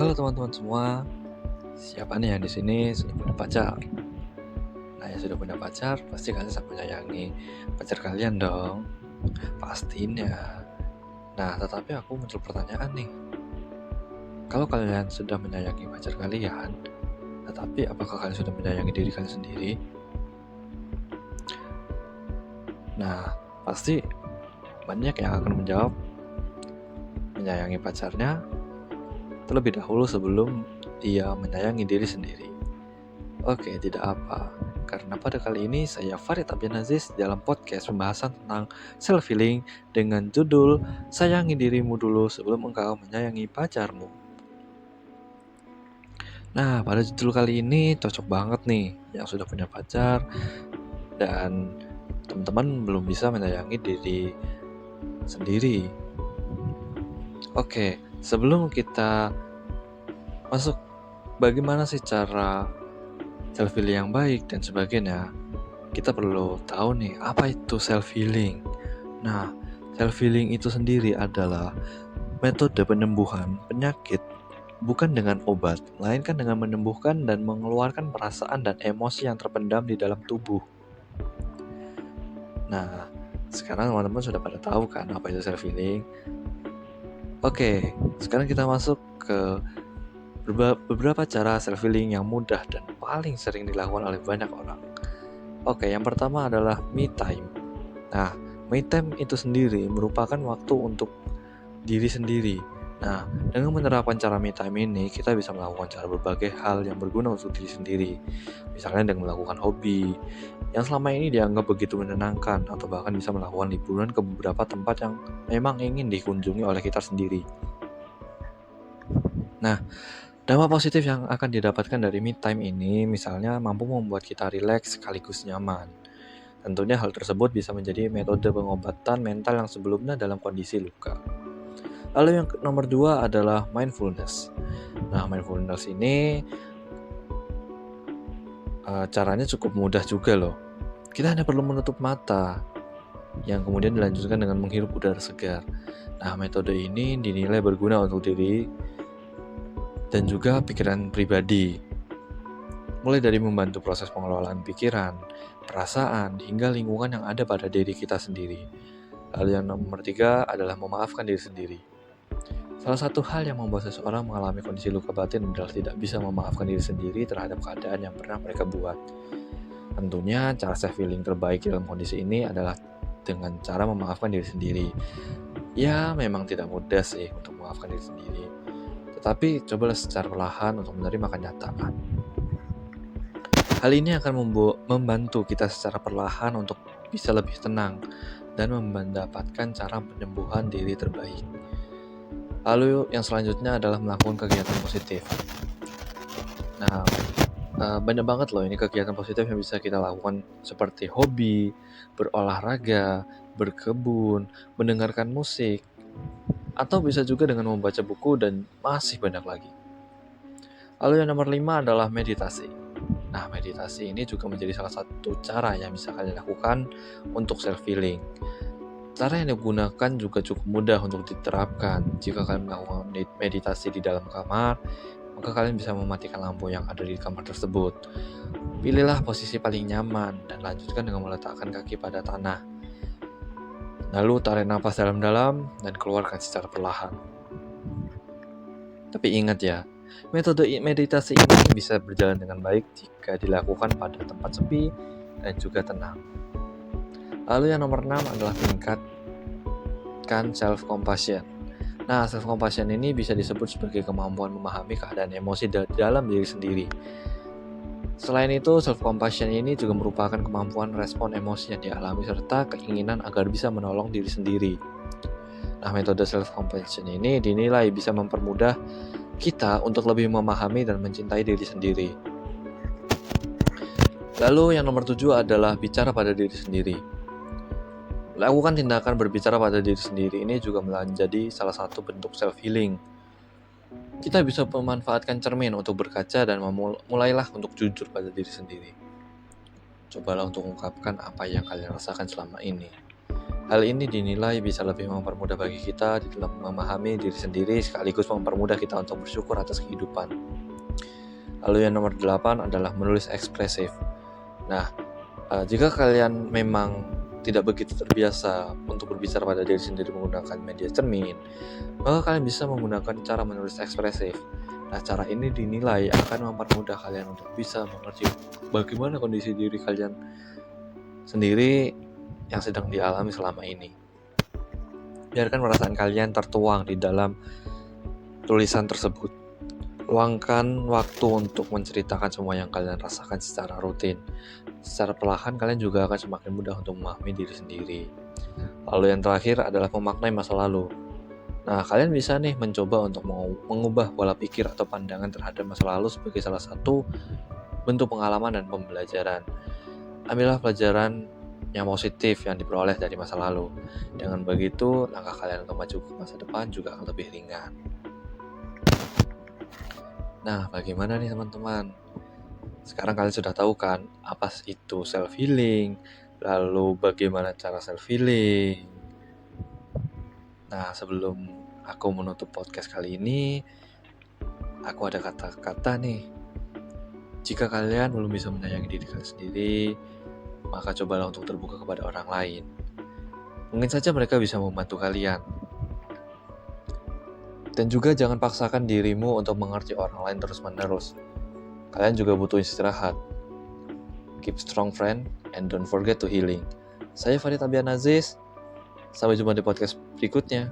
Halo teman-teman semua, siapa nih yang di sini sudah punya pacar? Nah, yang sudah punya pacar pasti kalian sangat menyayangi pacar kalian dong, pastinya. Nah, tetapi aku muncul pertanyaan nih, kalau kalian sudah menyayangi pacar kalian, tetapi apakah kalian sudah menyayangi diri kalian sendiri? Nah, pasti banyak yang akan menjawab menyayangi pacarnya terlebih dahulu sebelum dia menyayangi diri sendiri. Oke, tidak apa. Karena pada kali ini saya Farid Abdian Aziz dalam podcast pembahasan tentang self-healing dengan judul Sayangi Dirimu Dulu Sebelum Engkau Menyayangi Pacarmu. Nah, pada judul kali ini cocok banget nih yang sudah punya pacar dan teman-teman belum bisa menyayangi diri sendiri. Oke, sebelum kita masuk bagaimana sih cara self-healing yang baik dan sebagainya, kita perlu tahu nih apa itu self-healing. Nah, self-healing itu sendiri adalah metode penyembuhan penyakit bukan dengan obat, melainkan dengan menyembuhkan dan mengeluarkan perasaan dan emosi yang terpendam di dalam tubuh. Nah, sekarang teman-teman sudah pada tahu kan apa itu self-healing? Oke, sekarang kita masuk ke beberapa cara self-healing yang mudah dan paling sering dilakukan oleh banyak orang. Oke, yang pertama adalah me time. Nah, me time itu sendiri merupakan waktu untuk diri sendiri. Nah, dengan menerapkan cara me time ini, kita bisa melakukan cara berbagai hal yang berguna untuk diri sendiri. Misalnya dengan melakukan hobi yang selama ini dianggap begitu menyenangkan, atau bahkan bisa melakukan liburan ke beberapa tempat yang memang ingin dikunjungi oleh kita sendiri. Nah, dampak positif yang akan didapatkan dari me time ini misalnya mampu membuat kita rileks sekaligus nyaman. Tentunya hal tersebut bisa menjadi metode pengobatan mental yang sebelumnya dalam kondisi luka. Lalu yang nomor 2 adalah mindfulness. Nah, mindfulness ini caranya cukup mudah juga loh. Kita hanya perlu menutup mata yang kemudian dilanjutkan dengan menghirup udara segar. Nah, metode ini dinilai berguna untuk diri dan juga pikiran pribadi. Mulai dari membantu proses pengelolaan pikiran, perasaan, hingga lingkungan yang ada pada diri kita sendiri. Lalu yang nomor 3 adalah memaafkan diri sendiri. Salah satu hal yang membuat seseorang mengalami kondisi luka batin adalah tidak bisa memaafkan diri sendiri terhadap keadaan yang pernah mereka buat. Tentunya cara self-healing terbaik dalam kondisi ini adalah dengan cara memaafkan diri sendiri. Ya, memang tidak mudah sih untuk memaafkan diri sendiri. Tetapi cobalah secara perlahan untuk menerima kenyataan. Hal ini akan membantu kita secara perlahan untuk bisa lebih tenang dan mendapatkan cara penyembuhan diri terbaik. Lalu yang selanjutnya adalah melakukan kegiatan positif. Nah, banyak banget loh ini kegiatan positif yang bisa kita lakukan seperti hobi, berolahraga, berkebun, mendengarkan musik, atau bisa juga dengan membaca buku dan masih banyak lagi. Lalu yang nomor 5 adalah meditasi. Nah, meditasi ini juga menjadi salah satu cara yang bisa kalian lakukan untuk self-healing. Cara yang digunakan juga cukup mudah untuk diterapkan. Jika kalian melakukan meditasi di dalam kamar, maka kalian bisa mematikan lampu yang ada di kamar tersebut. Pilihlah posisi paling nyaman dan lanjutkan dengan meletakkan kaki pada tanah. Lalu tarik nafas dalam-dalam dan keluarkan secara perlahan. Tapi ingat ya, metode meditasi ini bisa berjalan dengan baik jika dilakukan pada tempat sepi dan juga tenang. Lalu yang nomor 6 adalah tingkatkan self-compassion. Nah, self-compassion ini bisa disebut sebagai kemampuan memahami keadaan emosi dalam diri sendiri. Selain itu, self-compassion ini juga merupakan kemampuan respon emosi yang dialami serta keinginan agar bisa menolong diri sendiri. Nah, metode self-compassion ini dinilai bisa mempermudah kita untuk lebih memahami dan mencintai diri sendiri. Lalu yang nomor 7 adalah bicara pada diri sendiri. Lakukan tindakan berbicara pada diri sendiri ini juga menjadi salah satu bentuk self-healing. Kita bisa memanfaatkan cermin untuk berkaca dan mulailah untuk jujur pada diri sendiri. Cobalah untuk mengungkapkan apa yang kalian rasakan selama ini. Hal ini dinilai bisa lebih mempermudah bagi kita di dalam memahami diri sendiri sekaligus mempermudah kita untuk bersyukur atas kehidupan. Lalu yang nomor 8 adalah menulis ekspresif. Nah, jika kalian memang tidak begitu terbiasa untuk berbicara pada diri sendiri menggunakan media cermin, maka kalian bisa menggunakan cara menulis ekspresif. Nah, cara ini dinilai akan mempermudah kalian untuk bisa mengerti bagaimana kondisi diri kalian sendiri yang sedang dialami selama ini. Biarkan perasaan kalian tertuang di dalam tulisan tersebut. Luangkan waktu untuk menceritakan semua yang kalian rasakan secara rutin. Secara perlahan kalian juga akan semakin mudah untuk memahami diri sendiri. Lalu yang terakhir adalah memaknai masa lalu. Nah, kalian bisa nih mencoba untuk mengubah pola pikir atau pandangan terhadap masa lalu sebagai salah satu bentuk pengalaman dan pembelajaran. Ambillah pelajaran yang positif yang diperoleh dari masa lalu. Dengan begitu, langkah kalian untuk maju ke masa depan juga akan lebih ringan. Nah, bagaimana nih teman-teman? Sekarang kalian sudah tahu kan apa itu self-healing, lalu bagaimana cara self-healing. Nah, sebelum aku menutup podcast kali ini, aku ada kata-kata nih. Jika kalian belum bisa menyayangi diri kalian sendiri, maka cobalah untuk terbuka kepada orang lain. Mungkin saja mereka bisa membantu kalian. Dan juga jangan paksakan dirimu untuk mengerti orang lain terus-menerus. Kalian juga butuh istirahat. Keep strong friend and don't forget to healing. Saya Farid Abian Aziz. Sampai jumpa di podcast berikutnya.